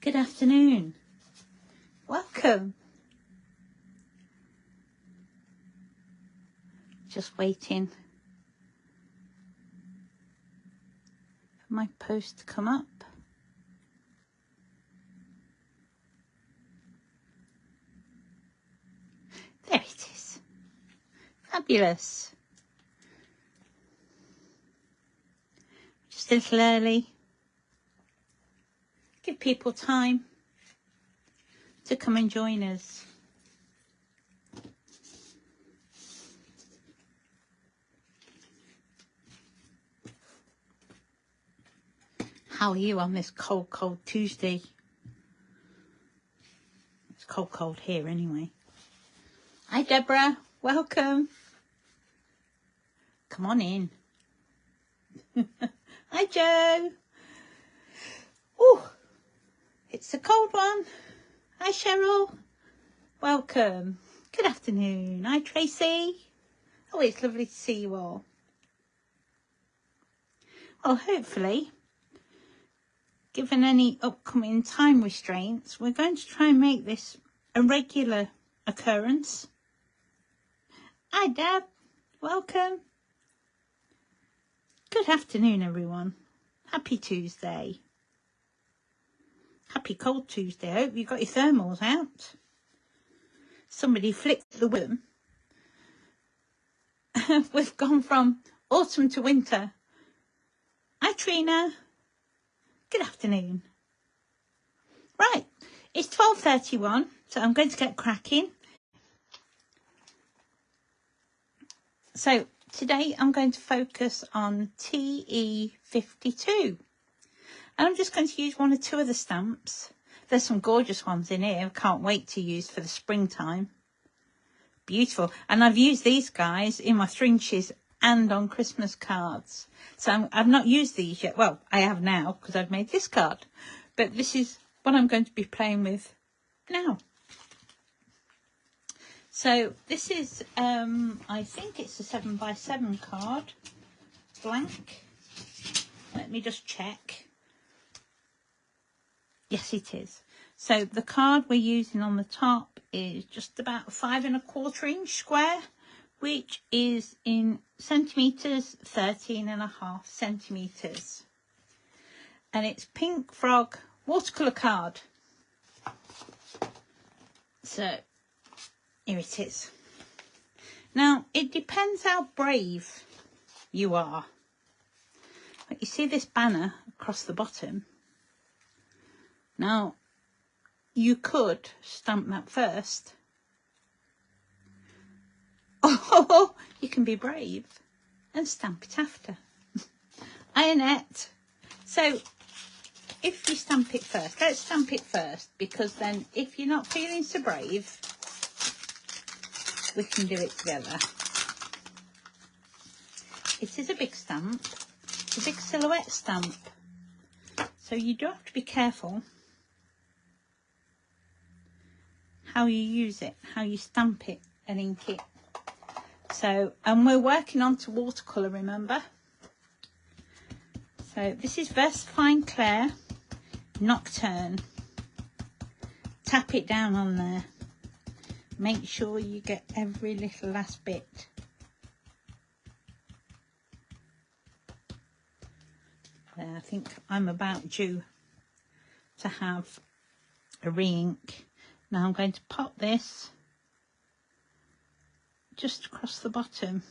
Good afternoon. Welcome. Just waiting for my post to come up. There it is. Fabulous. Just a little early. Give people time to come and join us. How are you on this cold Tuesday? It's cold here anyway. Hi Deborah, welcome. Come on in. Hi Joe. Oh, it's a cold one. Hi Cheryl, welcome. Good afternoon. Hi Tracy. Oh, it's lovely to see you all. Well, hopefully, given any upcoming time restraints, we're going to try and make this a regular occurrence. Hi Deb, welcome. Good afternoon everyone. Happy Tuesday. Happy cold Tuesday. I hope you got your thermals out. Somebody flicked the whim. We've gone from autumn to winter. Hi Trina. Good afternoon. Right, it's 12:31, so I'm going to get cracking. So today I'm going to focus on TE52. And I'm just going to use one or two of the stamps. There's some gorgeous ones in here. I can't wait to use for the springtime. Beautiful. And I've used these guys in my fringes and on Christmas cards. So I've not used these yet. Well, I have now because I've made this card. But this is what I'm going to be playing with now. So this is, I think it's a 7x7 card. Blank. Let me just check. Yes, it is. So the card we're using on the top is just about 5 1/4 inch square, which is in centimetres, 13.5 centimetres. And it's Pink Frog watercolour card. So here it is. Now it depends how brave you are. But you see this banner across the bottom? Now, you could stamp that first. Oh, you can be brave and stamp it after. Hi, Annette. So, if you stamp it first, let's stamp it first, because then if you're not feeling so brave, we can do it together. It is a big stamp. It's a big silhouette stamp. So you do have to be careful how you use it, how you stamp it and ink it. So, and we're working on to watercolour, remember? So this is Versafine Claire Nocturne. Tap it down on there. Make sure you get every little last bit. There, I think I'm about due to have a re-ink. Now I'm going to pop this just across the bottom,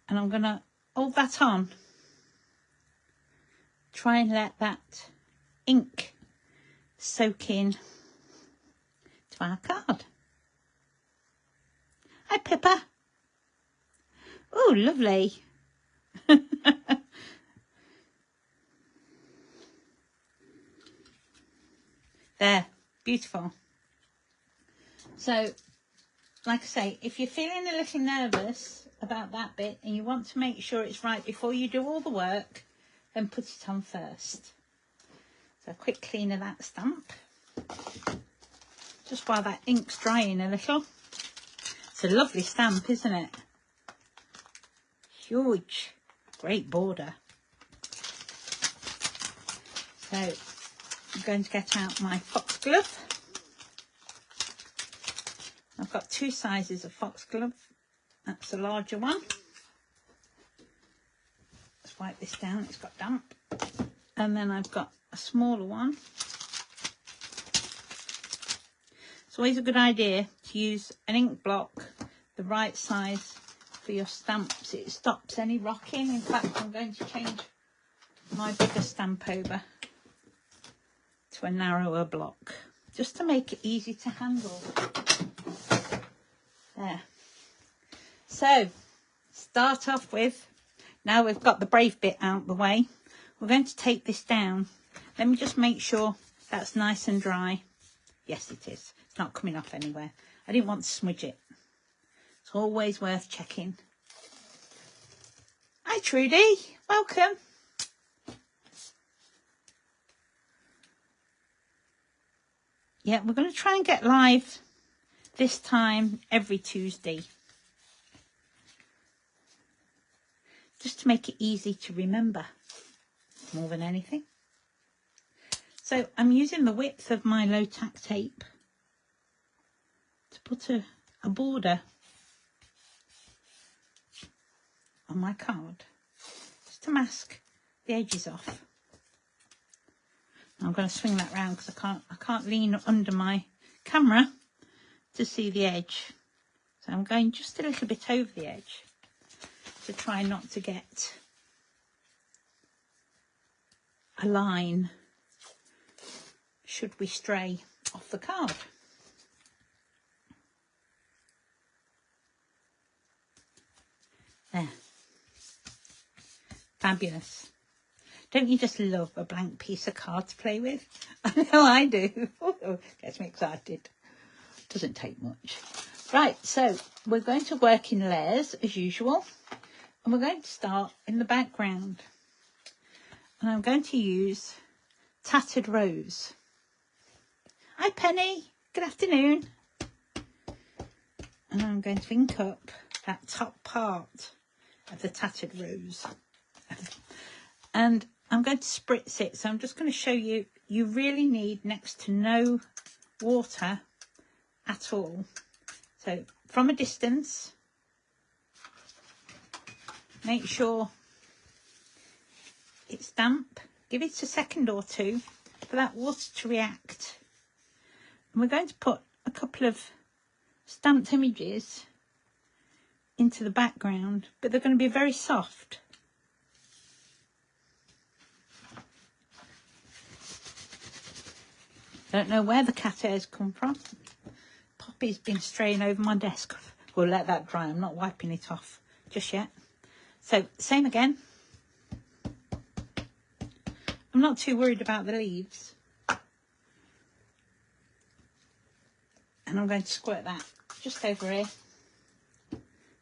and I'm going to hold that on. Try and let that ink soak in to our card. Hi Pippa. Oh, lovely. There. Beautiful. So, like I say, if you're feeling a little nervous about that bit and you want to make sure it's right before you do all the work, then put it on first. So a quick clean of that stamp, just while that ink's drying a little. It's a lovely stamp, isn't it? Huge, great border. So I'm going to get out my foxglove. I've got 2 sizes of foxglove. That's the larger one. Let's wipe this down, it's got damp. And then I've got a smaller one. It's always a good idea to use an ink block the right size for your stamps. It stops any rocking. In fact, I'm going to change my bigger stamp over to a narrower block just to make it easy to handle. There. So start off with, now we've got the brave bit out the way, we're going to take this down. Let me just make sure that's nice and dry. Yes, it is. It's not coming off anywhere. I didn't want to smudge it. It's always worth checking. Hi Trudy, welcome. Yeah, we're going to try and get live this time every Tuesday. Just to make it easy to remember more than anything. So I'm using the width of my low tack tape to put a border on my card, just to mask the edges off. I'm going to swing that round because I can't lean under my camera to see the edge. So I'm going just a little bit over the edge to try not to get a line should we stray off the card. There. Fabulous. Don't you just love a blank piece of card to play with? I know I do. Gets me excited. Doesn't take much. Right, so we're going to work in layers as usual. And we're going to start in the background. And I'm going to use Tattered Rose. Hi Penny, good afternoon. And I'm going to ink up that top part of the Tattered Rose. And I'm going to spritz it. So I'm just going to show you, you really need next to no water at all. So from a distance, make sure it's damp. Give it a second or two for that water to react. And we're going to put a couple of stamped images into the background, but they're going to be very soft. Don't know where the cat hairs come from. Poppy's been straying over my desk. We'll let that dry. I'm not wiping it off just yet. So same again. I'm not too worried about the leaves. And I'm going to squirt that just over here.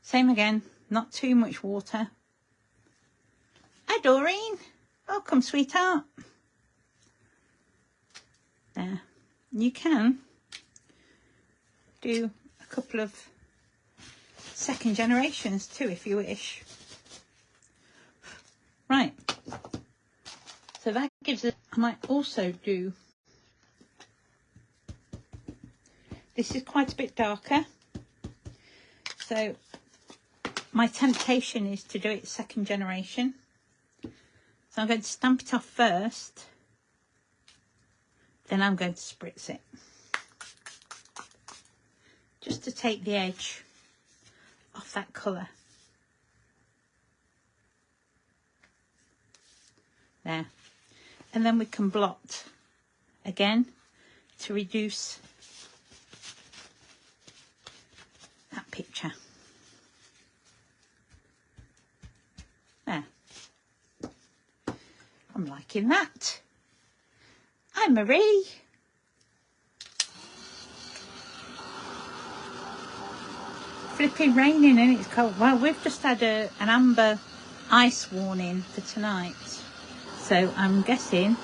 Same again, not too much water. Hi Doreen, welcome sweetheart. There, you can do a couple of second generations too if you wish. Right, so that gives us, I might also do, this is quite a bit darker, so my temptation is to do it second generation. So I'm going to stamp it off first, then I'm going to spritz it. Just to take the edge off that colour. There. And then we can blot again to reduce that picture. There. I'm liking that. Hi Marie. Flipping raining and it's cold. Well, we've just had an amber ice warning for tonight. So I'm guessing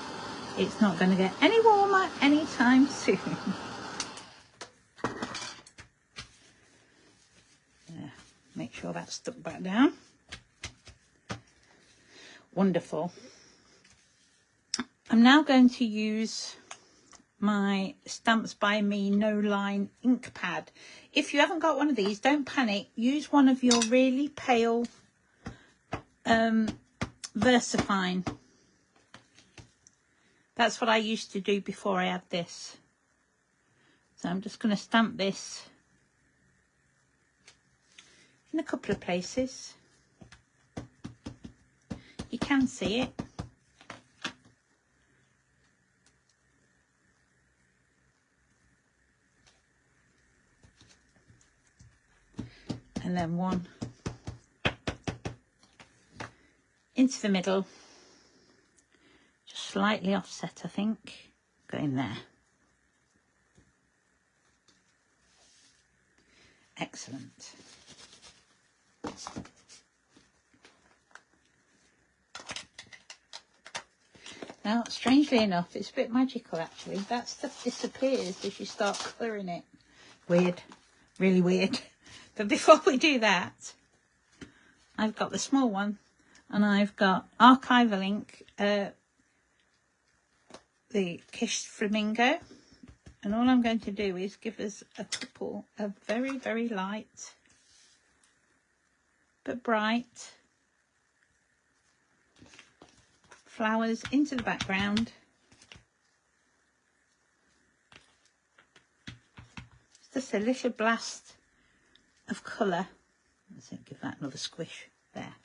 it's not going to get any warmer anytime soon. Yeah, make sure that's stuck back down. Wonderful. I'm now going to use my Stamps by Me No Line ink pad. If you haven't got one of these, don't panic. Use one of your really pale VersaFine. That's what I used to do before I had this. So I'm just going to stamp this in a couple of places. You can see it. And then one into the middle, just slightly offset, I think. Go in there. Excellent. Now, strangely enough, it's a bit magical actually. That stuff disappears as you start colouring it. Weird, really weird. But before we do that, I've got the small one, and I've got Archival ink, the Kish Flamingo, and all I'm going to do is give us a couple of very, very light but bright flowers into the background. Just a little blast of colour. Let's give that another squish there.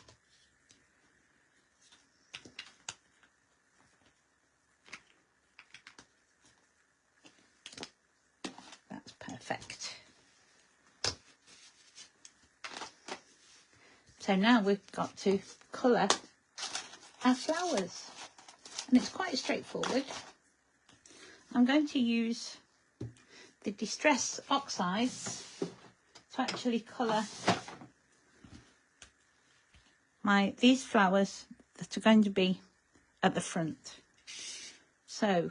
That's perfect. So now we've got to colour our flowers, and it's quite straightforward. I'm going to use the Distress Oxides to actually colour these flowers that are going to be at the front. So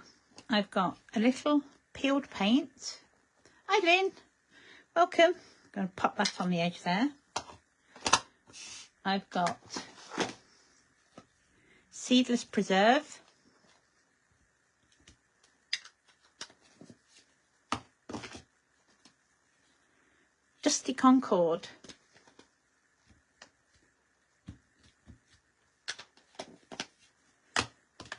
I've got a little peeled paint. Hi Lynn, welcome. I'm going to pop that on the edge there. I've got Seedless Preserve. Dusty Concord.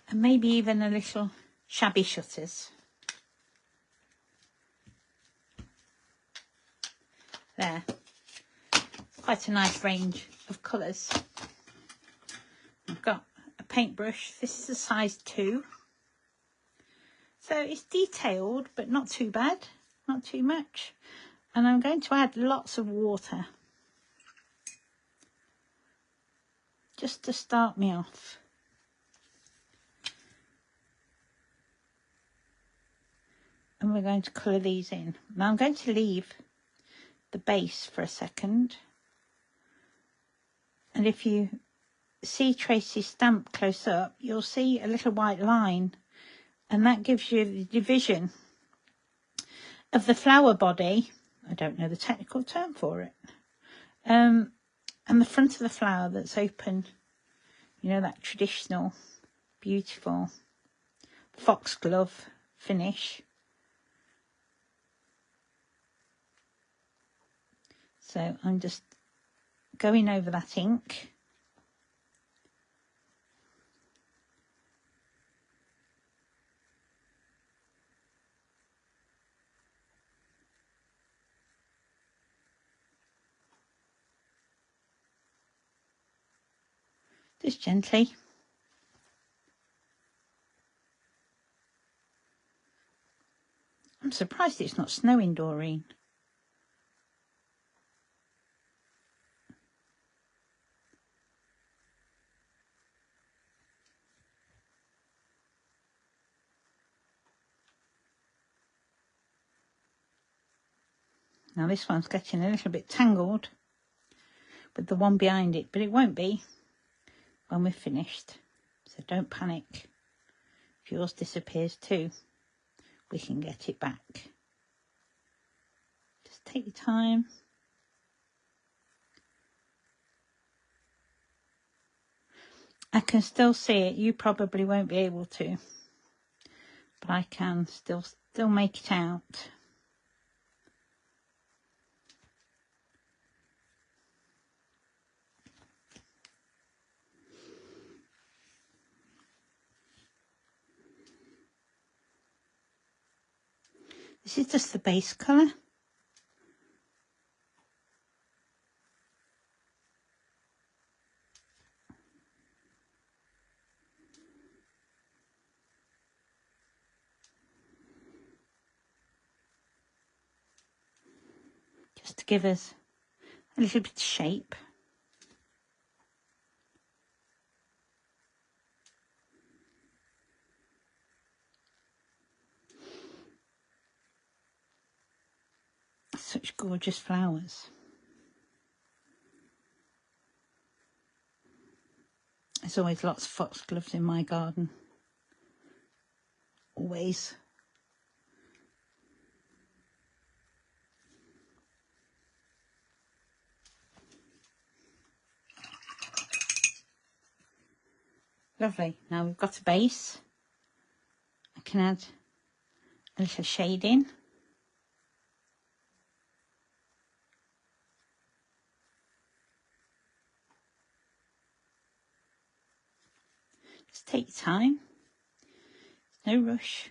And maybe even a little Shabby Shutters. There. Quite a nice range of colours. I've got a paintbrush. This is a size 2. So it's detailed, but not too bad. Not too much. And I'm going to add lots of water. Just to start me off. And we're going to colour these in. Now I'm going to leave the base for a second. And if you see Tracy's stamp close up, you'll see a little white line. And that gives you the division of the flower body. I don't know the technical term for it. And the front of the flower that's open. You know, that traditional, beautiful foxglove finish. So I'm just going over that ink. Just gently. I'm surprised it's not snowing, Doreen. Now this one's getting a little bit tangled with the one behind it, but it won't be when we're finished. So don't panic. If yours disappears too, we can get it back. Just take your time. I can still see it. You probably won't be able to, but I can still still make it out. This is just the base colour. Just to give us a little bit of shape. Such gorgeous flowers. There's always lots of foxgloves in my garden. Always. Lovely. Now we've got a base. I can add a little shading. Just take your time. No rush.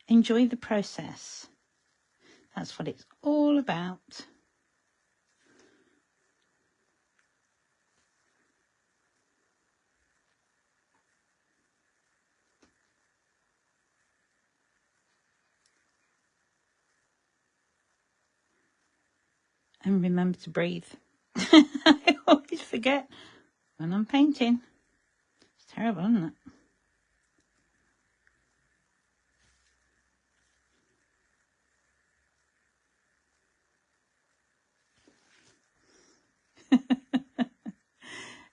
Enjoy the process. That's what it's all about. And remember to breathe. I always forget when I'm painting. It's terrible, isn't it?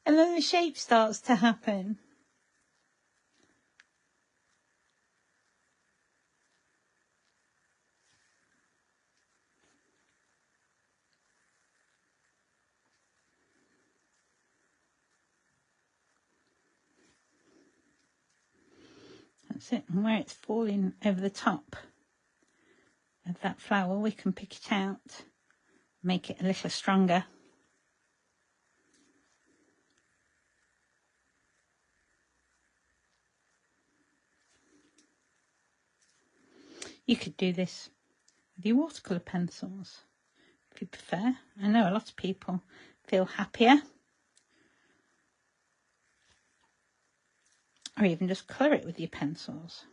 And then the shape starts to happen. That's it. And where it's falling over the top of that flower, we can pick it out, make it a little stronger. You could do this with your watercolour pencils if you prefer. I know a lot of people feel happier, or even just colour it with your pencils.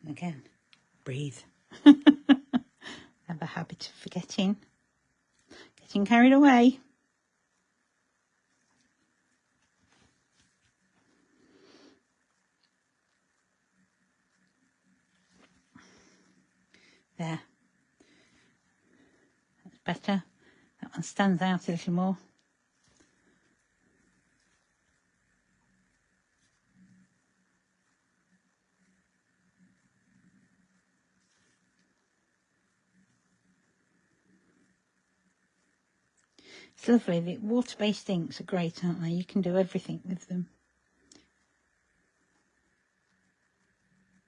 Again, breathe. Have a habit of forgetting, getting carried away. There. That's better. That one stands out a little more. It's lovely. The water-based inks are great, aren't they? You can do everything with them.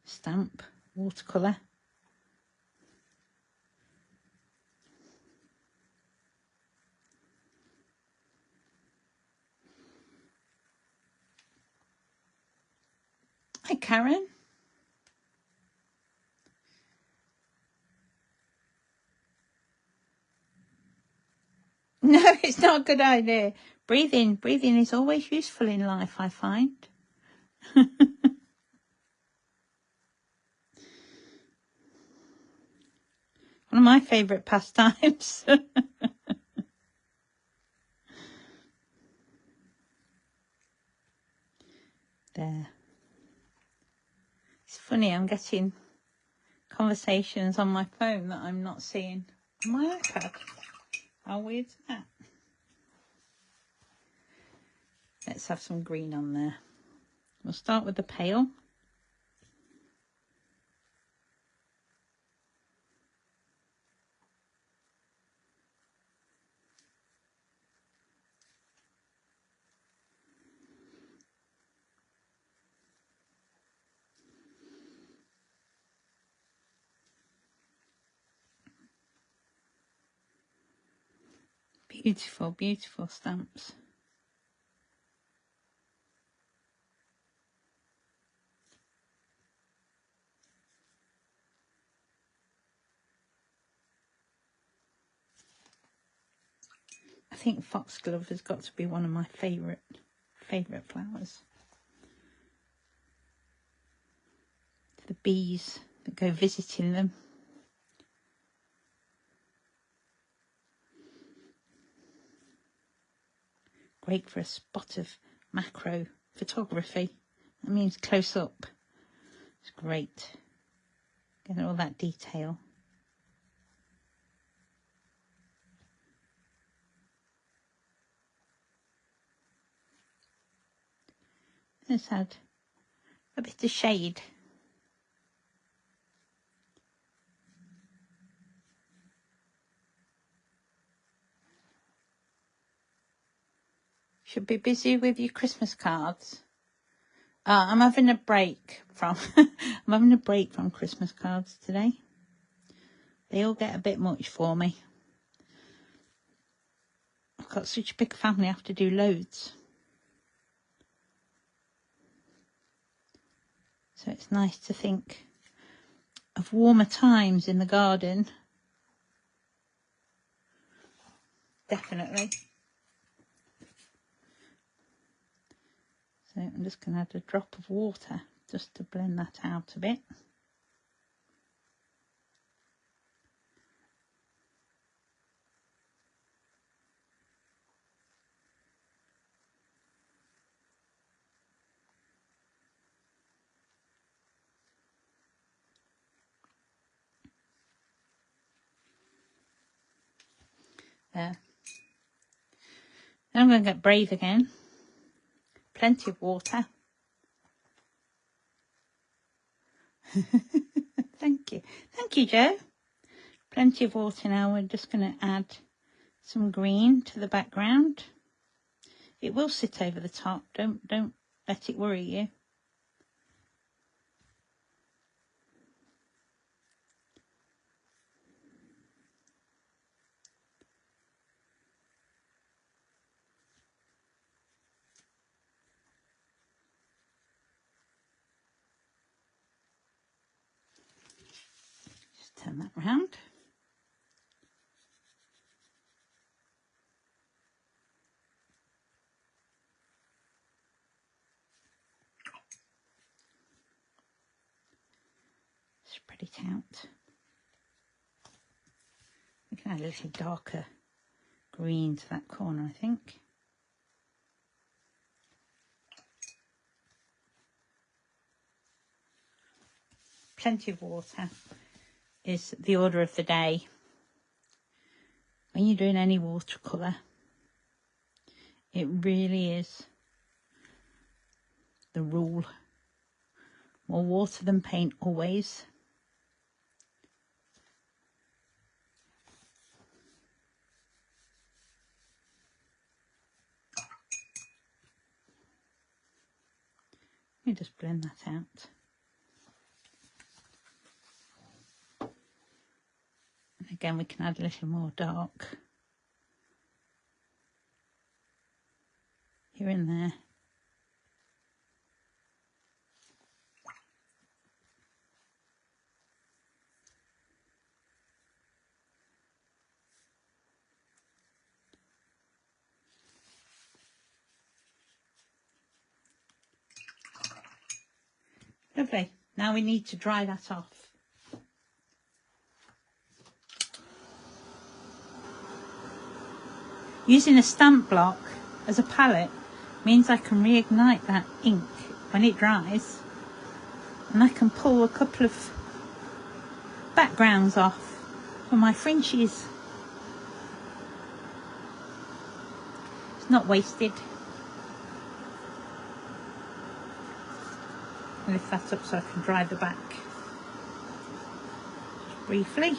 Stamp, watercolour. Hi, Karen. No, it's not a good idea. Breathing is always useful in life, I find. One of my favourite pastimes. There. It's funny, I'm getting conversations on my phone that I'm not seeing on my iPad. How weird is that? Let's have some green on there. We'll start with the pale. Beautiful, beautiful stamps. I think foxglove has got to be one of my favourite flowers. The bees that go visiting them. Great for a spot of macro photography. That means close up. It's great. Getting all that detail. Let's add a bit of shade. Should be busy with your Christmas cards. I'm having a break from Christmas cards today. They all get a bit much for me. I've got such a big family, I have to do loads. So it's nice to think of warmer times in the garden. Definitely. So I'm just going to add a drop of water just to blend that out a bit. There. Then I'm going to get brave again. Plenty of water. Thank you. Thank you, Joe. Plenty of water now. We're just going to add some green to the background. It will sit over the top. Don't let it worry you. Just turn that round. Spread it out. We can add a little darker green to that corner, I think. Plenty of water is the order of the day. When you're doing any watercolour, it really is the rule. More water than paint always. Let me just blend that out. And again, we can add a little more dark here and there. Lovely. Now we need to dry that off. Using a stamp block as a palette means I can reignite that ink when it dries, and I can pull a couple of backgrounds off for my fringes. It's not wasted. I'll lift that up so I can dry the back just briefly.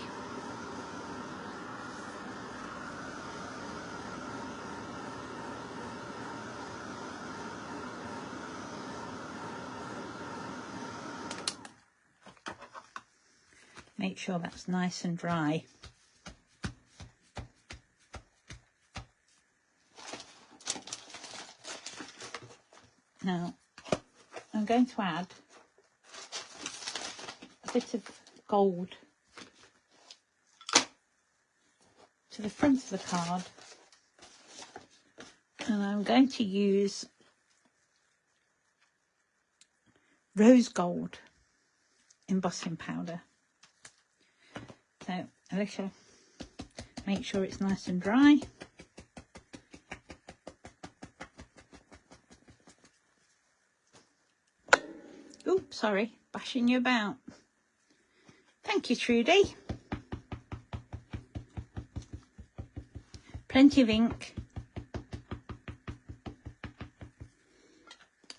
Make sure that's nice and dry. Now I'm going to add a bit of gold to the front of the card, and I'm going to use rose gold embossing powder. So Alicia, make sure it's nice and dry. Oops, sorry, bashing you about. Thank you, Trudy. Plenty of ink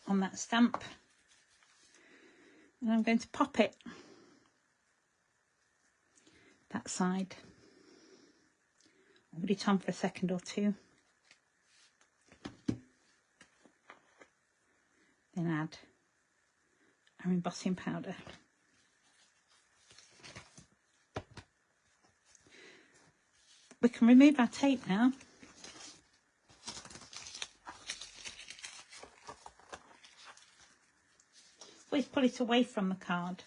on that stamp. And I'm going to pop it that side. I'll put it on for a second or two. Then add our embossing powder. We can remove our tape now. Always pull it away from the card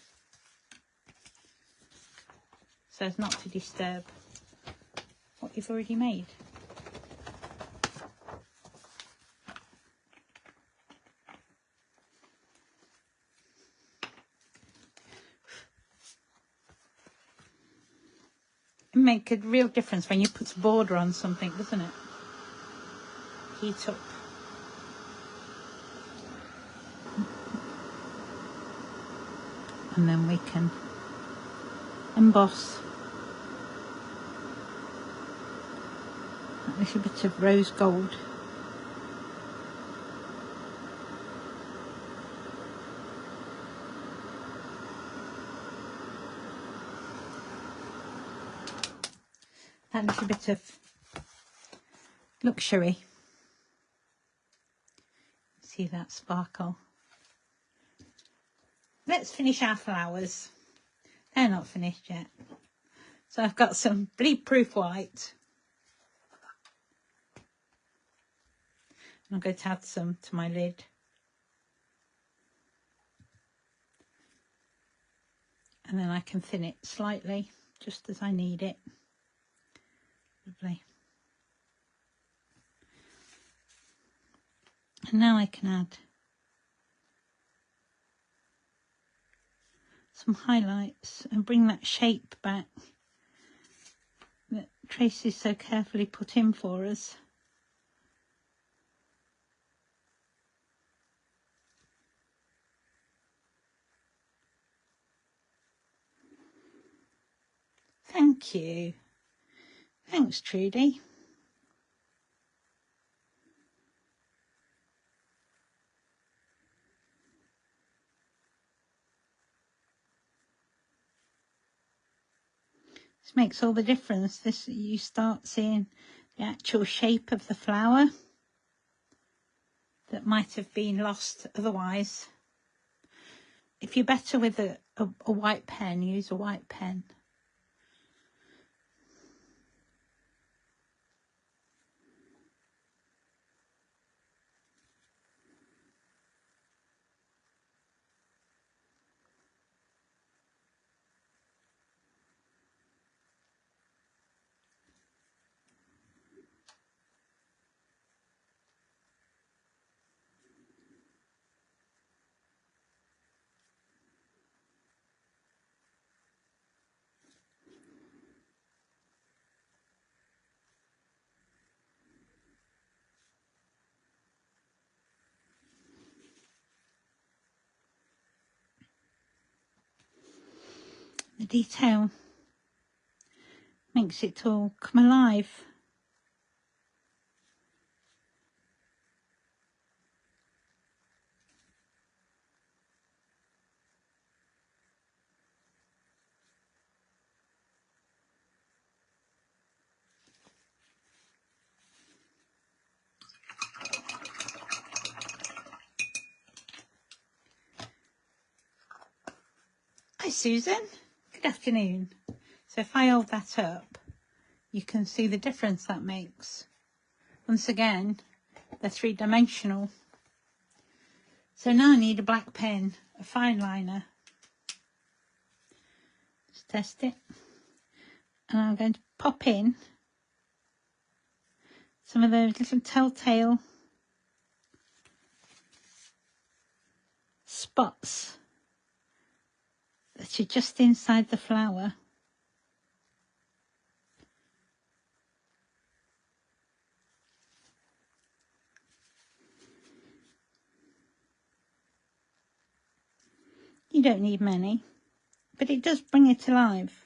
so as not to disturb what you've already made. It makes a real difference when you put a border on something, doesn't it? Heat up. And then we can emboss a little bit of rose gold. That little bit of luxury. See that sparkle? Let's finish our flowers. They're not finished yet. So I've got some bleed-proof white. I'm going to add some to my lid. And then I can thin it slightly, just as I need it. Lovely. And now I can add some highlights and bring that shape back that Tracy so carefully put in for us. Thank you. Thanks, Trudy. This makes all the difference. This, you start seeing the actual shape of the flower that might have been lost otherwise. If you're better with a white pen, use a white pen. The detail makes it all come alive. Hi Susan, good afternoon. So if I hold that up, you can see the difference that makes. Once again, they're three-dimensional. So now I need a black pen, a fine liner. Let's test it. And I'm going to pop in some of those little telltale spots that are just inside the flower. You don't need many, but it does bring it alive.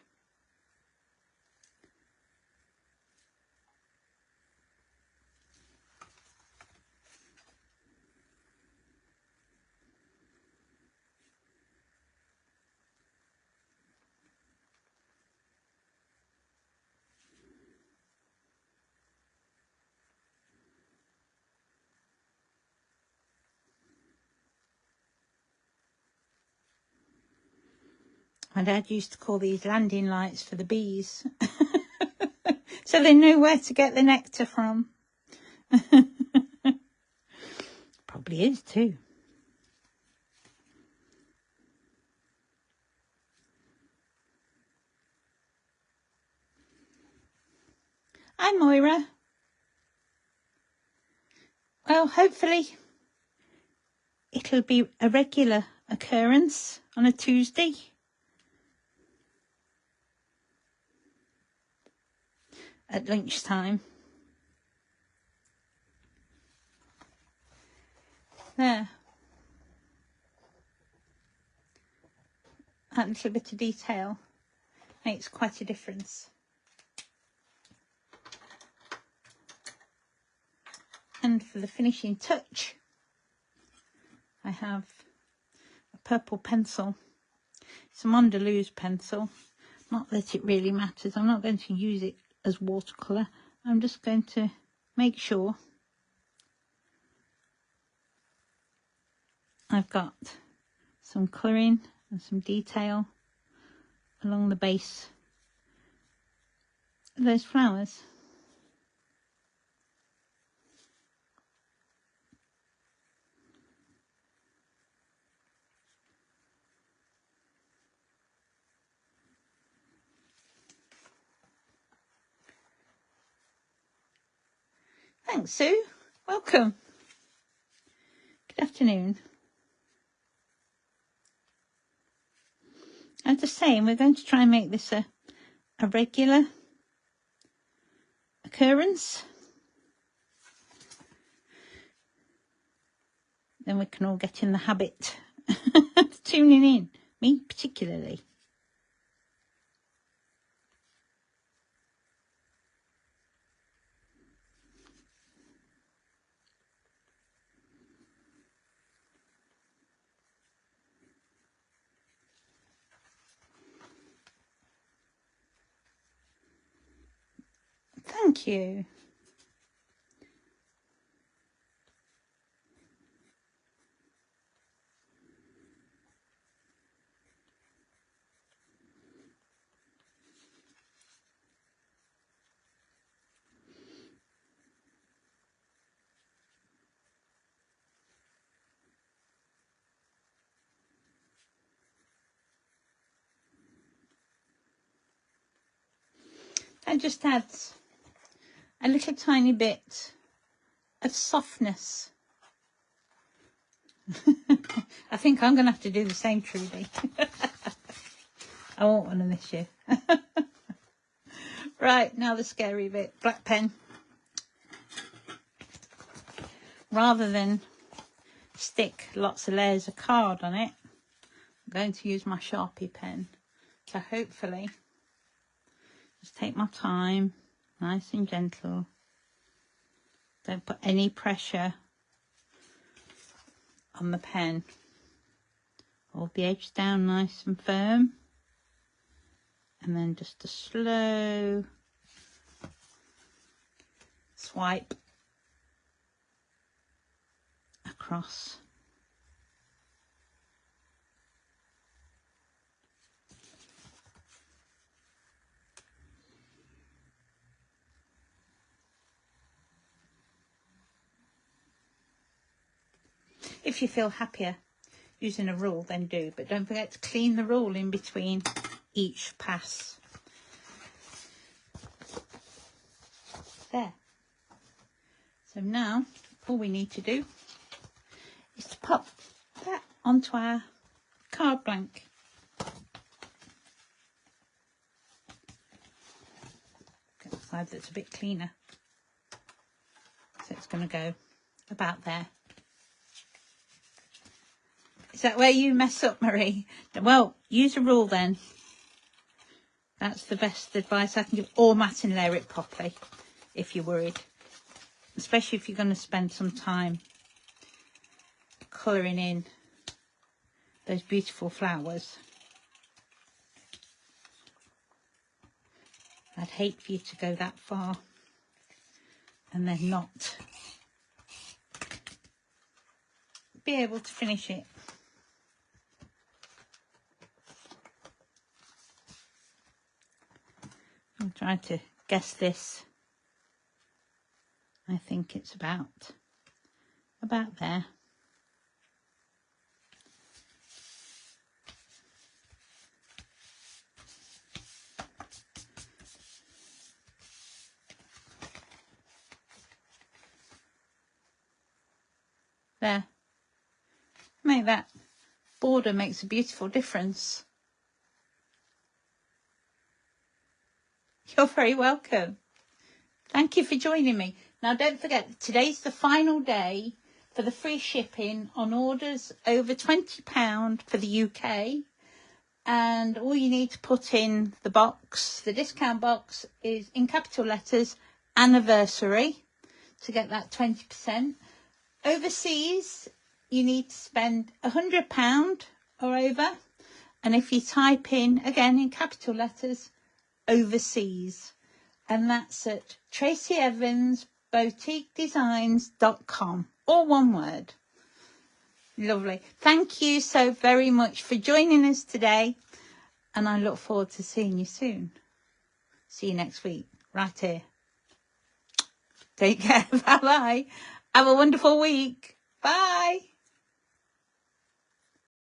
My dad used to call these landing lights for the bees. So they know where to get the nectar from. Probably is too. Hi Moira. Well, hopefully it'll be a regular occurrence on a Tuesday. At lunchtime. There. That little bit of detail makes quite a difference. And for the finishing touch, I have a purple pencil. It's a Mondelez pencil. Not that it really matters. I'm not going to use it as watercolour. I'm just going to make sure I've got some colouring and some detail along the base of those flowers. Thanks, Sue. Welcome. Good afternoon. As I was saying, we're going to try and make this a regular occurrence. Then we can all get in the habit of tuning in, me particularly. Thank you. That just adds a little tiny bit of softness. I think I'm going to have to do the same, Trudy. I want one of this year. Right, now the scary bit. Black pen. Rather than stick lots of layers of card on it, I'm going to use my Sharpie pen So hopefully, just take my time, nice and gentle. Don't put any pressure on the pen. Hold the edge down nice and firm. And then just a slow swipe across. If you feel happier using a rule, then do, but don't forget to clean the rule in between each pass. There. So now all we need to do is to pop that onto our card blank. Get the side that's a bit cleaner. So it's going to go about there. Is that where you mess up, Marie? Well, use a rule then. That's the best advice I can give. Or mat and layer it properly if you're worried. Especially if you're going to spend some time colouring in those beautiful flowers. I'd hate for you to go that far and then not be able to finish it. I'm trying to guess this. I think it's about there. There. Make that border makes a beautiful difference. You're very welcome. Thank you for joining me. Now don't forget, today's the final day for the free shipping on orders over £20 for the UK. And all you need to put in the box, the discount box, is in capital letters, anniversary, to get that 20%. Overseas, you need to spend £100 or over. And if you type in, again, in capital letters, overseas, and that's at tracyevansboutiquedesigns.com, all one word. Lovely. Thank you so very much for joining us today, and I look forward to seeing you soon. See you next week, right here. Take care. Bye bye. Have a wonderful week. Bye.